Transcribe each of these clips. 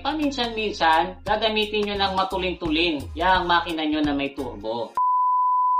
Paminsan-minsan, gagamitin nyo ng matulin-tulin yung makina nyo na may turbo.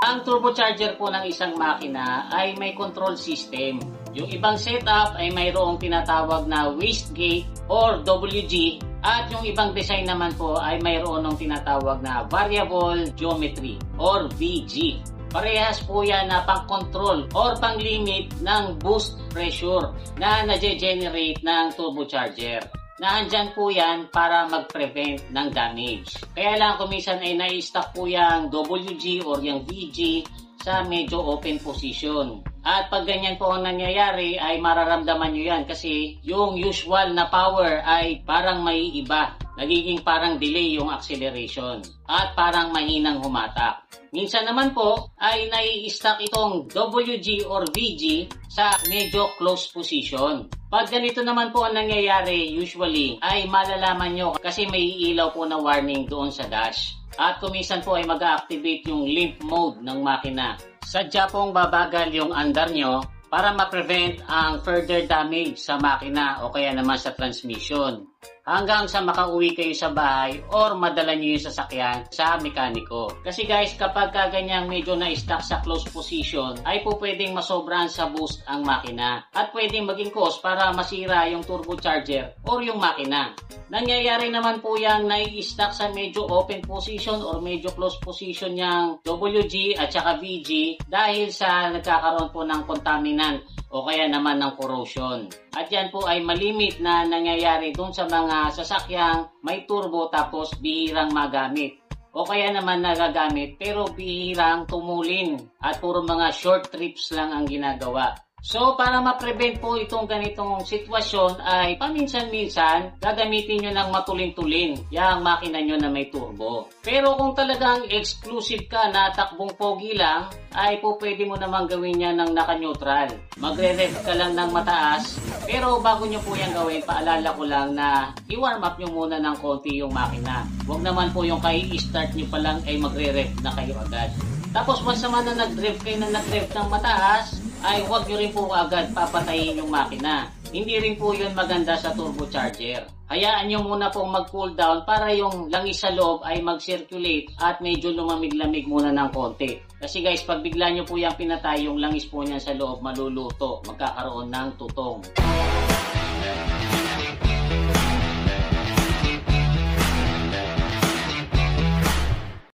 Ang turbocharger po ng isang makina ay may control system. Yung ibang setup ay mayroong tinatawag na wastegate or WG at yung ibang design naman po ay mayroon ng tinatawag na variable geometry or VG. Parehas po yan na pang-control or pang-limit ng boost pressure na nage-generate ng turbocharger. Naandyan po yan para mag-prevent ng damage. Kaya lang kuminsan ay nai-stock po yung WG or yung VG sa medyo open position. At pag ganyan po ang nangyayari ay mararamdaman nyo yan kasi yung usual na power ay parang may iba. Nagiging parang delay yung acceleration at parang mahinang humatak. Minsan naman po ay nai-stock itong WG or VG sa medyo close position. Pag ganito naman po ang nangyayari usually ay malalaman nyo kasi may ilaw po na warning doon sa dash. At kuminsan po ay mag-activate yung limp mode ng makina. Sadya pong babagal yung andar nyo para ma-prevent ang further damage sa makina o kaya naman sa transmission. Hanggang sa makauwi kayo sa bahay or madala nyo yung sasakyan sa mekaniko. Kasi guys, kapag ganyang medyo na-stuck sa close position, ay po pwedeng masobrahan sa boost ang makina. At pwedeng maging cause para masira yung turbocharger or yung makina. Nangyayari naman po yung nai-stuck sa medyo open position or medyo close position yung WG at saka VG dahil sa nagkakaroon po ng contaminant o kaya naman ng corrosion. At yan po ay malimit na nangyayari dun sa mga sasakyang may turbo tapos bihirang magamit. O kaya naman nagagamit pero bihirang tumulin at puro mga short trips lang ang ginagawa. So para ma-prevent po itong ganitong sitwasyon ay paminsan-minsan gagamitin nyo ng matulin-tulin yung makina nyo na may turbo. Pero kung talagang exclusive ka na takbong pogi lang, ay po pwede mo namang gawin yan ng naka-neutral. Magre-rev ka lang ng mataas, pero bago nyo po yan gawin, paalala ko lang na i-warm up nyo muna ng konti yung makina. Huwag naman po yung i-start nyo pa lang ay magre-rev na kayo agad. Tapos once naman na nag-rev kayo na nag-rev ng mataas, ay huwag nyo rin po agad papatayin yung makina. Hindi rin po yun maganda sa turbocharger. Hayaan nyo muna pong mag-cool down para yung langis sa loob ay mag-circulate at medyo lumamig-lamig muna ng konti. Kasi guys, pag bigla nyo po yung pinatay, yung langis po niyan sa loob maluluto. Magkakaroon ng tutong.